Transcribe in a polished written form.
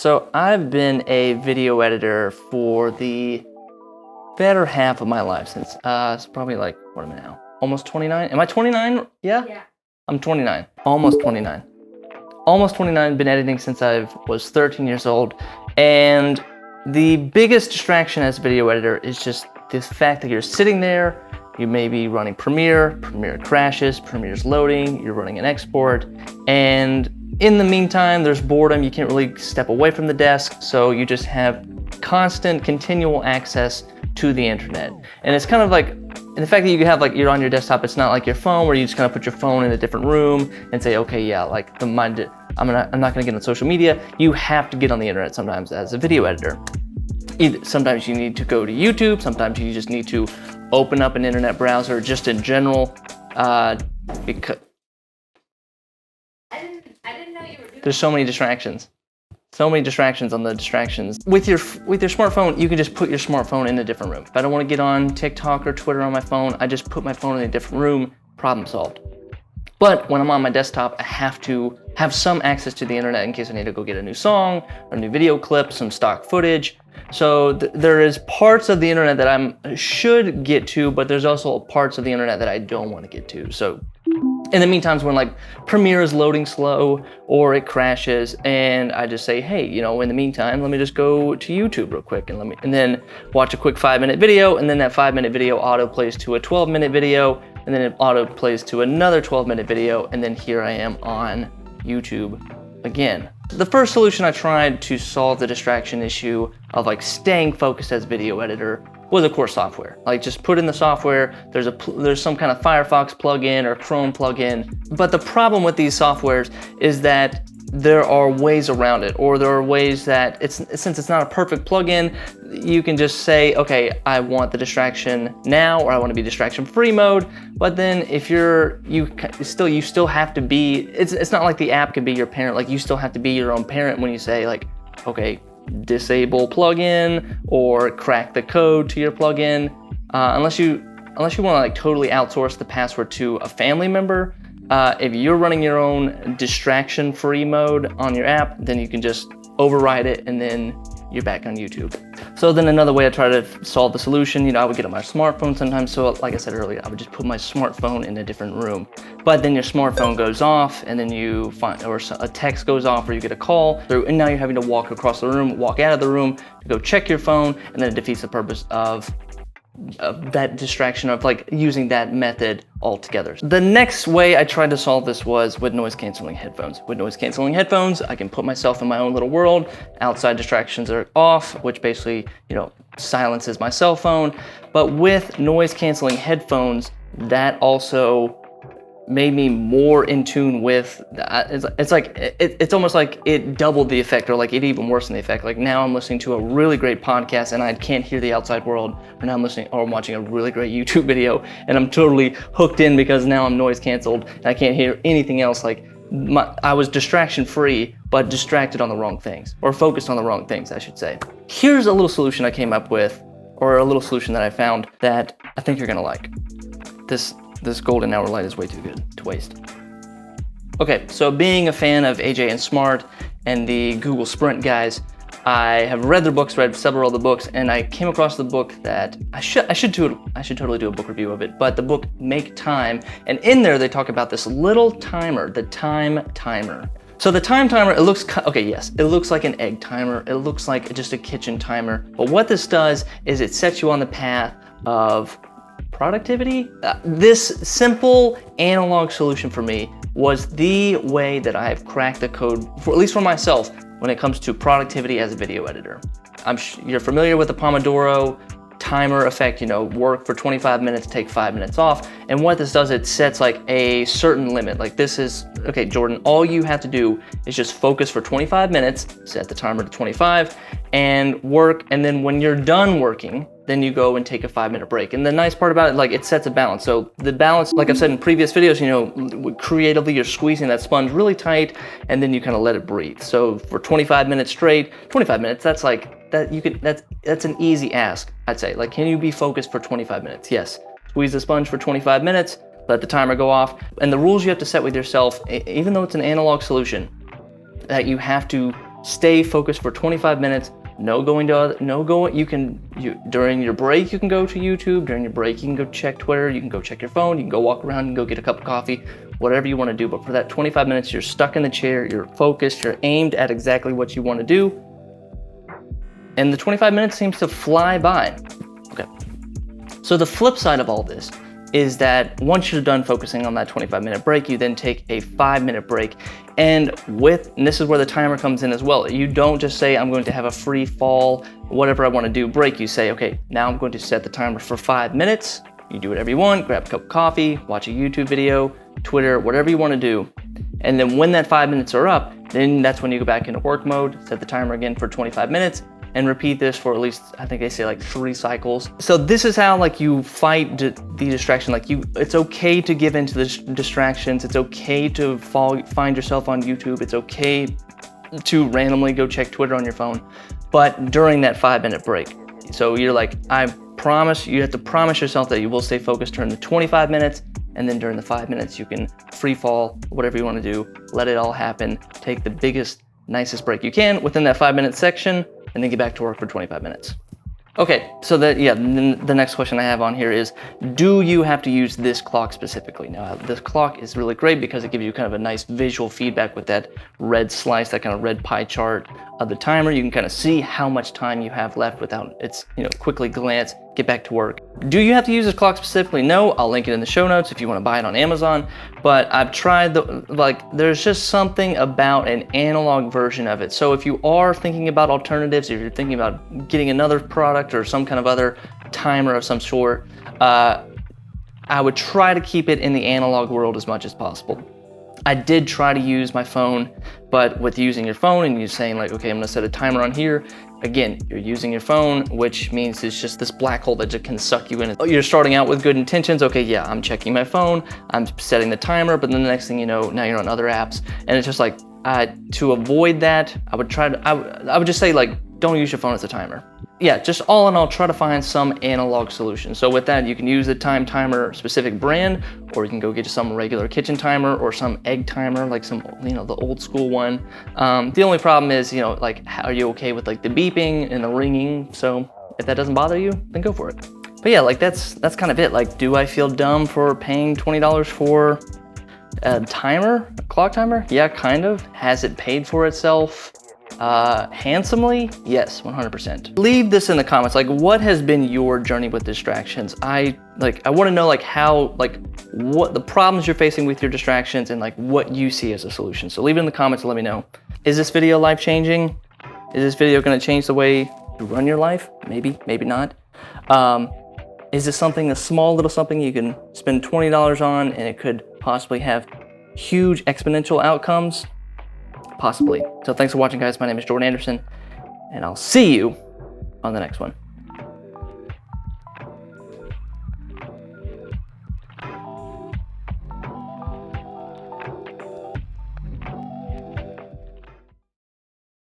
So I've been a video editor for the better half of my life since, it's probably like, what am I now? Almost 29? Am I 29? Yeah? I'm 29. Almost 29. Almost 29, been editing since I was 13 years old. And the biggest distraction as a video editor is just the fact that you're sitting there, you may be running Premiere crashes, Premiere's loading, you're running an export, and in the meantime, there's boredom, you can't really step away from the desk, so you just have constant, continual access to the internet. And it's kind of like, and the fact that you have you're on your desktop, it's not like your phone where you just kind of put your phone in a different room and say, okay, yeah, I'm not gonna get on social media. You have to get on the internet sometimes as a video editor. Sometimes you need to go to YouTube, sometimes you just need to open up an internet browser just in general, because I didn't know you were doing there's so many distractions. So many distractions on the distractions. With your smartphone, you can just put your smartphone in a different room. If I don't want to get on TikTok or Twitter on my phone, I just put my phone in a different room, problem solved. But when I'm on my desktop, I have to have some access to the internet in case I need to go get a new song, a new video clip, some stock footage. So there is parts of the internet that I should get to, but there's also parts of the internet that I don't want to get to. So in the meantime, when Premiere is loading slow or it crashes, and I just say, hey, in the meantime, let me just go to YouTube real quick and then watch a quick 5-minute video, and then that 5-minute video auto plays to a 12-minute video, and then it auto plays to another 12-minute video, and then here I am on YouTube again. The first solution I tried to solve the distraction issue of staying focused as a video editor was, of course, software. Just put in the software, there's some kind of Firefox plugin or Chrome plugin. But the problem with these softwares is that there are ways around it, or there are ways that since it's not a perfect plugin, you can just say, okay, I want the distraction now, or I want to be distraction-free mode. But then if you still have to be, it's not like the app can be your parent. You still have to be your own parent when you say okay, disable plugin or crack the code to your plugin, unless you want to totally outsource the password to a family member. If you're running your own distraction-free mode on your app, then you can just override it and then you're back on YouTube. So then another way I try to solve the solution, I would get on my smartphone sometimes. So like I said earlier, I would just put my smartphone in a different room. But then your smartphone goes off, and then you find, or a text goes off, or you get a call through, and now you're having to walk across the room, walk out of the room to go check your phone, and then it defeats the purpose of that distraction of using that method altogether. The next way I tried to solve this was with noise canceling headphones. With noise canceling headphones, I can put myself in my own little world. Outside distractions are off, which basically, silences my cell phone. But with noise canceling headphones, that also made me more in tune with, it's almost like it doubled the effect, or it even worsened the effect. Now I'm listening to a really great podcast and I can't hear the outside world, or now I'm watching a really great YouTube video and I'm totally hooked in because now I'm noise canceled and I can't hear anything else. I was distraction free, but distracted on the wrong things, or focused on the wrong things, I should say. Here's a little solution I came up with, or a little solution that I found that I think you're gonna like. This golden hour light is way too good to waste. Okay, so being a fan of aj&smart and the Google Sprint guys, I have read their books, read several of the books, and I came across the book that I should totally do a book review of it, but the book Make Time, and in there they talk about this little timer, the time timer. So the time timer, it looks like an egg timer, it looks like just a kitchen timer, but what this does is it sets you on the path of productivity. This simple analog solution for me was the way that I've cracked the code, at least for myself, when it comes to productivity as a video editor. You're familiar with the Pomodoro timer effect, work for 25 minutes, take 5 minutes off. And what this does, it sets a certain limit. This is, okay, Jordan, all you have to do is just focus for 25 minutes, set the timer to 25, and work. And then when you're done working, then you go and take a 5-minute break. And the nice part about it, it sets a balance. So the balance, like I've said in previous videos, creatively you're squeezing that sponge really tight, and then you kind of let it breathe. So for 25 minutes straight, 25 minutes, that's an easy ask, I'd say. Can you be focused for 25 minutes? Yes. Squeeze the sponge for 25 minutes, let the timer go off. And the rules you have to set with yourself, even though it's an analog solution, that you have to stay focused for 25 minutes. No going to other, no going, during your break, you can go to YouTube. During your break, you can go check Twitter. You can go check your phone. You can go walk around and go get a cup of coffee, whatever you want to do. But for that 25 minutes, you're stuck in the chair, you're focused, you're aimed at exactly what you want to do. And the 25 minutes seems to fly by. Okay. So the flip side of all this is that once you're done focusing on that 25-minute break, you then take a 5-minute break. And this is where the timer comes in as well. You don't just say, I'm going to have a free fall, whatever I want to do break. You say, okay, now I'm going to set the timer for 5 minutes. You do whatever you want, grab a cup of coffee, watch a YouTube video, Twitter, whatever you want to do. And then when that 5 minutes are up, then that's when you go back into work mode, set the timer again for 25 minutes, and repeat this for at least, I think they say like 3 cycles. So this is how like you fight the distraction. Like it's okay to give into the distractions. It's okay to find yourself on YouTube. It's okay to randomly go check Twitter on your phone, but during that 5-minute break. So you're like, you have to promise yourself that you will stay focused during the 25 minutes, and then during the 5 minutes, you can free fall, whatever you want to do, let it all happen, take the biggest, nicest break you can within that 5-minute section, and then get back to work for 25 minutes. Okay, so the next question I have on here is, do you have to use this clock specifically? Now, this clock is really great because it gives you kind of a nice visual feedback with that red slice, that kind of red pie chart of the timer. You can kind of see how much time you have left without it's, quickly glance, get back to work. Do you have to use this clock specifically? No, I'll link it in the show notes if you want to buy it on Amazon, but I've tried there's just something about an analog version of it. So if you are thinking about alternatives, if you're thinking about getting another product or some kind of other timer of some sort, I would try to keep it in the analog world as much as possible. I did try to use my phone, but with using your phone and you saying like, okay, I'm gonna set a timer on here, again, you're using your phone, which means it's just this black hole that just can suck you in. You're starting out with good intentions. Okay, yeah, I'm checking my phone, I'm setting the timer, but then the next thing you know, now you're on other apps. And it's just like, to avoid that, I would just say like, don't use your phone as a timer. Yeah, just all in all, try to find some analog solution. So with that, you can use the time timer specific brand, or you can go get some regular kitchen timer or some egg timer, like some, the old school one. The only problem is, like, are you okay with like the beeping and the ringing? So if that doesn't bother you, then go for it. But yeah, like that's kind of it. Like, do I feel dumb for paying $20 for a timer, a clock timer? Yeah, kind of. Has it paid for itself? Handsomely? Yes, 100%. Leave this in the comments. Like, what has been your journey with distractions? I want to know what the problems you're facing with your distractions and like what you see as a solution. So leave it in the comments and let me know. Is this video life-changing? Is this video going to change the way you run your life? Maybe, maybe not. Is this a small little something you can spend $20 on and it could possibly have huge exponential outcomes? Possibly. So thanks for watching, guys. My name is Jordan Anderson, and I'll see you on the next one.